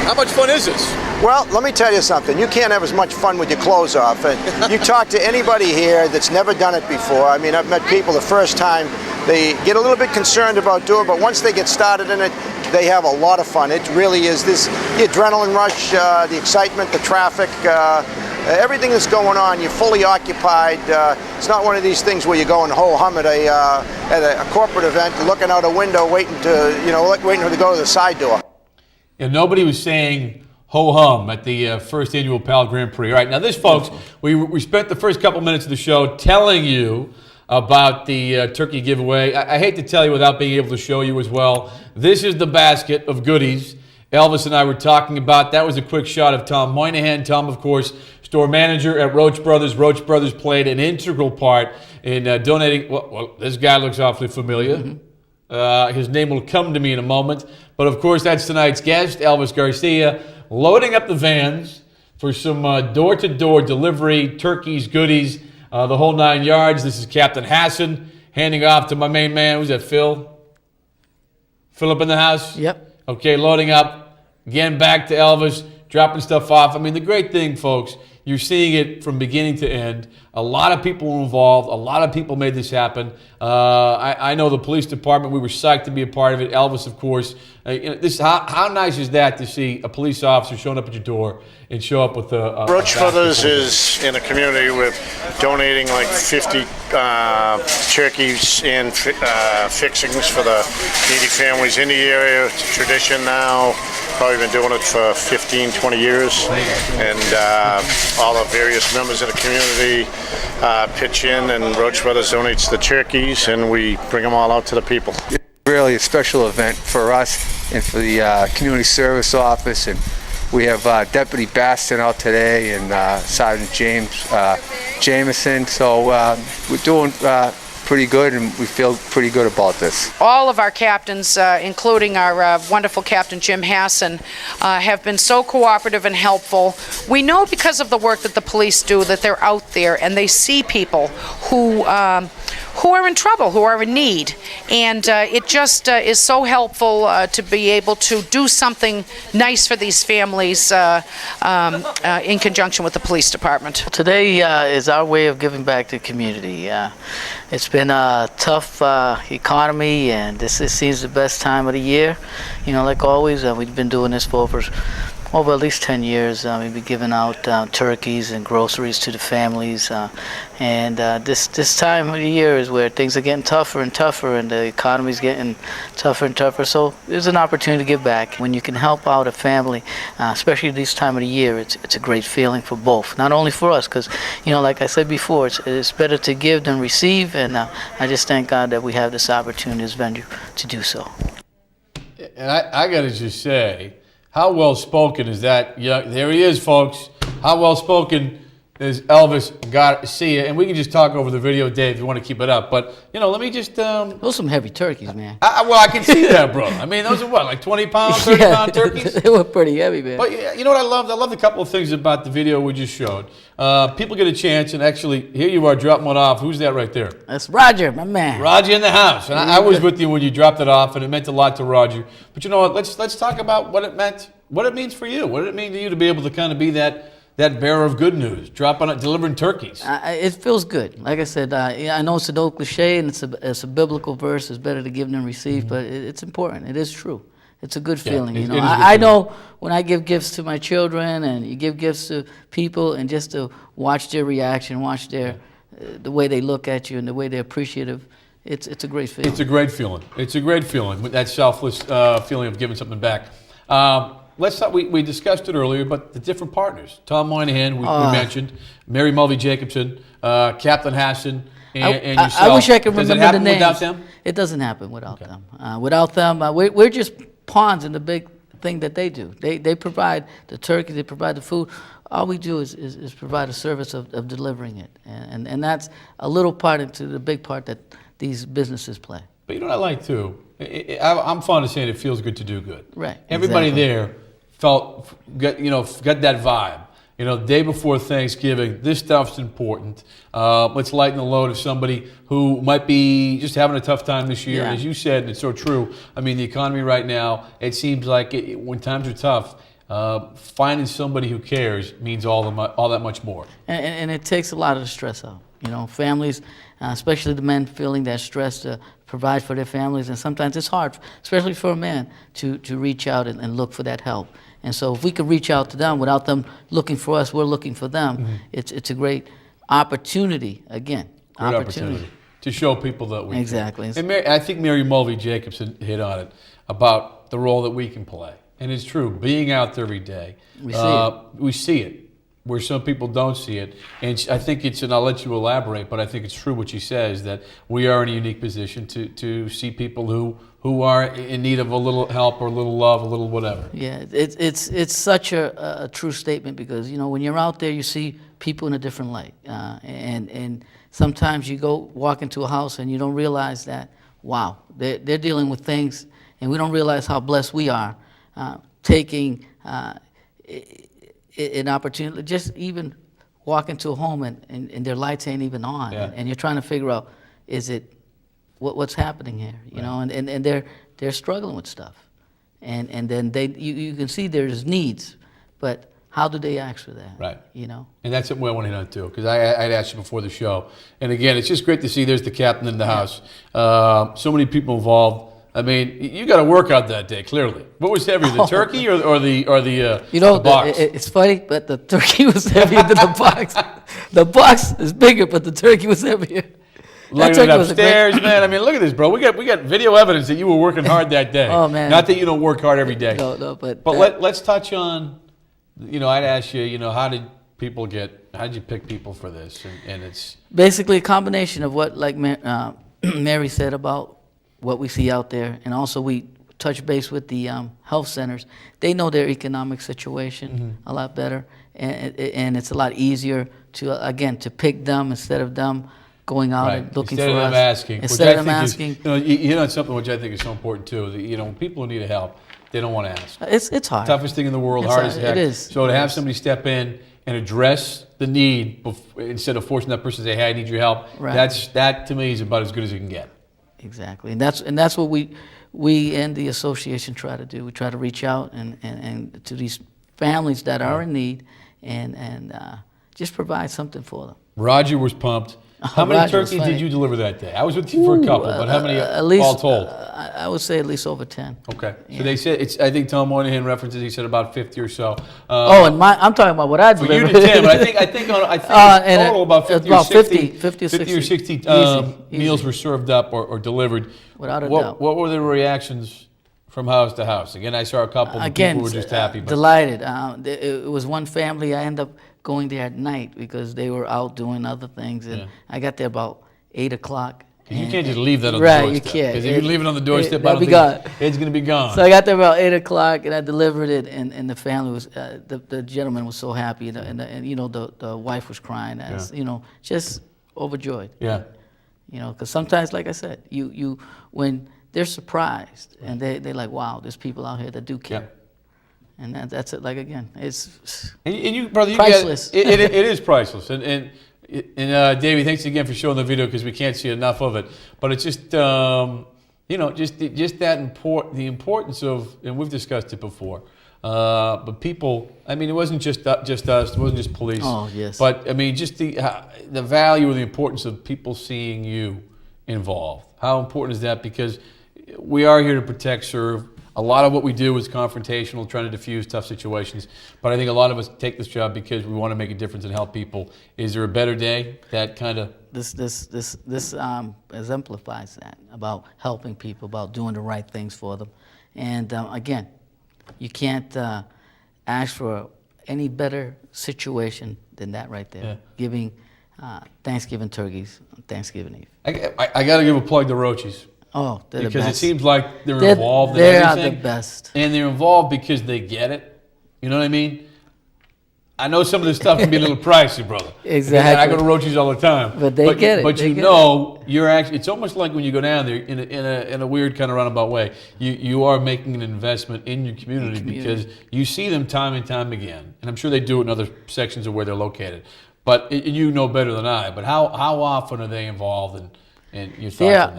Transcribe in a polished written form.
How much fun is this? Well, let me tell you something. You can't have as much fun with your clothes off. And you talk to anybody here that's never done it before. I mean, I've met people the first time, they get a little bit concerned about doing it, but once they get started in it, they have a lot of fun. It really is the adrenaline rush, the excitement, the traffic, everything that's going on. You're fully occupied. It's not one of these things where you go and ho-hum at a corporate event, looking out a window, waiting to go to the side door. And nobody was saying ho-hum at the first annual PAL Grand Prix. All right, now this, folks, we spent the first couple minutes of the show telling you about the turkey giveaway. I hate to tell you without being able to show you as well. This is the basket of goodies Elvis and I were talking about. That was a quick shot of Tom Moynihan. Tom, of course, store manager at Roach Brothers. Roach Brothers played an integral part in donating. Well, this guy looks awfully familiar. Mm-hmm. His name will come to me in a moment. But, of course, that's tonight's guest, Elvis Garcia, loading up the vans for some door-to-door delivery, turkeys, goodies, the whole 9 yards. This is Captain Hassan handing off to my main man. Who's that, Phil? Philip in the house? Yep. Okay, loading up. Again, back to Elvis, dropping stuff off. I mean, the great thing, folks, you're seeing it from beginning to end. A lot of people were involved. A lot of people made this happen. I know the police department, we were psyched to be a part of it. Elvis, of course. How nice is that to see a police officer showing up at your door and show up with a Roach Brothers is in a community with donating like 50 turkeys and fixings for the needy families in the area. It's a tradition now. Probably been doing it for 15, 20 years. And all the various members of the community pitch in, and Roach Brothers donates the turkeys, and we bring them all out to the people. Really a special event for us and for the community service office, and we have Deputy Baston out today and Sergeant James Jameson, so we're doing pretty good, and we feel pretty good about this. All of our captains, including our wonderful Captain Jim Hassan, have been so cooperative and helpful. We know because of the work that the police do that they're out there and they see people who are in trouble, who are in need. And it just is so helpful to be able to do something nice for these families in conjunction with the police department. Today is our way of giving back to the community. It's been a tough economy, and this seems the best time of the year. You know, like always, we've been doing this for over at least 10 years. We've been giving out turkeys and groceries to the families, and this time of the year is where things are getting tougher and tougher, and the economy's getting tougher and tougher. So there's an opportunity to give back. When you can help out a family, especially this time of the year, it's a great feeling for both. Not only for us, because like I said before, it's better to give than receive, and I just thank God that we have this opportunity, this venue, to do so. And I got to just say, how well spoken is that? Yeah, there he is, folks. How well spoken is Elvis Garcia? And we can just talk over the video, Dave, if you want to keep it up. But let me just. Those are some heavy turkeys, man. Well, I can see that, bro. I mean, those are what, like 20-pound, 30-pound turkeys? They were pretty heavy, man. But you know what I loved? I loved a couple of things about the video we just showed. People get a chance, and actually, here you are dropping one off. Who's that right there? That's Roger, my man. Roger in the house. And I was with you when you dropped it off, and it meant a lot to Roger. But you know what? Let's talk about what it meant. What it means for you. What did it mean to you to be able to kind of be that bearer of good news, delivering turkeys? It feels good. Like I said, I know it's an old cliche and it's a biblical verse. It's better to give than receive, but it's important. It is true. It's a good feeling. I know when I give gifts to my children, and you give gifts to people, and just to watch their reaction, watch the way they look at you and the way they're appreciative. It's a great feeling. It's a great feeling. It's a great feeling. That selfless feeling of giving something back. Let's talk, we discussed it earlier, but the different partners. Tom Moynihan, we mentioned. Mary Mulvey Jacobson, Captain Hassan, and yourself. I wish I could remember the names. Without them? It doesn't happen without them. Without them, we're just pawns in the big thing that they do. They provide the turkey, they provide the food. All we do is provide a service of delivering it. And that's a little part into the big part that these businesses play. But you know what I like too? I'm fond of saying it feels good to do good. Right. Everybody there got that vibe. Day before Thanksgiving, this stuff's important. Let's lighten the load of somebody who might be just having a tough time this year. Yeah. As you said, and it's so true. I mean, the economy right now, it seems like when times are tough, finding somebody who cares means all that much more. And it takes a lot of the stress out. You know, families, especially the men, feeling that stress to provide for their families, and sometimes it's hard, especially for a man, to reach out and look for that help. And so if we could reach out to them without them looking for us, we're looking for them, it's a great opportunity, again. Great opportunity to show people that we Exactly. can. And I think Mary Mulvey Jacobson hit on it about the role that we can play. And it's true, being out there every day, we see it where some people don't see it. And I think and I'll let you elaborate, but I think it's true what she says, that we are in a unique position to see people who are in need of a little help or a little love, a little whatever. Yeah, it's such a true statement, because, you know, when you're out there, you see people in a different light. And sometimes you go walk into a house and you don't realize that, wow, they're dealing with things, and we don't realize how blessed we are taking an opportunity, just even walk into a home and their lights ain't even on, and you're trying to figure out, is it what's happening here, you know, and they're struggling with stuff, and then you can see there's needs, but how do they ask for that? Right. You know. And that's something I want to hit on too, because I'd asked you before the show, and again, it's just great to see. There's the captain in the house. So many people involved. I mean, you got to work out that day. Clearly, what was heavier, the turkey or the you know, the box? It's funny, but the turkey was heavier than the box. The box is bigger, but the turkey was heavier. Looking upstairs, man. I mean, look at this, bro. We got video evidence that you were working hard that day. Oh, man. Not that you don't work hard every day. No, but let's touch on. You know, I'd ask you. You know, how did you pick people for this? And it's basically a combination of what, like Mary said, about what we see out there, and also we touch base with the health centers. They know their economic situation a lot better, and it's a lot easier to pick them instead of them going out and looking for us. Instead of them asking. You know, it's something which I think is so important too. That, you know, when people need help, they don't want to ask. It's hard. Toughest thing in the world, hard as heck. It is. So to have somebody step in and address the need instead of forcing that person to say, "Hey, I need your help," that to me is about as good as you can get. Exactly, and that's what we and the association try to do. We try to reach out and to these families that are in need, and just provide something for them. Roger was pumped. How many turkeys did you deliver that day? I was with you for a couple, but how many at least, all told? I would say at least over 10. Okay, so they said I think Tom Moynihan references. He said about 50 or so. And I'm talking about what I delivered. You did 10, but I think total about 50 or 60 meals were served up or delivered. Without a doubt. What were the reactions from house to house? Again, I saw a couple. People were just happy. But delighted. It was one family. I ended up going there at night because they were out doing other things, and I got there about 8 o'clock. You can't just leave that on the doorstep. Right, you can't. Because if you leave it on the doorstep, it's going to be gone. So I got there about 8 o'clock, and I delivered it, and the family was, the gentleman was so happy, and you know, the wife was crying, you know, just overjoyed. Yeah. You know, because sometimes, like I said, you when they're surprised, and they're like, wow, there's people out here that do care. Yeah. And that's it. Like, again, it's you, brother, priceless. It is priceless. And Davey, thanks again for showing the video, because we can't see enough of it. But it's just you know, just that the importance of, and we've discussed it before. But people, I mean, it wasn't just us. It wasn't just police. Oh, yes. But I mean, just the value or the importance of people seeing you involved. How important is that? Because we are here to protect, serve. A lot of what we do is confrontational, trying to diffuse tough situations. But I think a lot of us take this job because we want to make a difference and help people. Is there a better day that kind of... This exemplifies that, about helping people, about doing the right things for them. And again, you can't ask for any better situation than that right there. Yeah. Giving Thanksgiving turkeys on Thanksgiving Eve. I got to give a plug to Roaches. Oh, they're the best. Because it seems like they're involved in everything. They are the best. And they're involved because they get it. You know what I mean? I know some of this stuff can be a little pricey, brother. Exactly. I go to Roaches all the time. But they get it. But you know, you're actually, it's almost like when you go down there in a weird kind of roundabout way, you are making an investment in your community because you see them time and time again. And I'm sure they do it in other sections of where they're located. But you know better than I. But how often are they involved in your thoughts on that?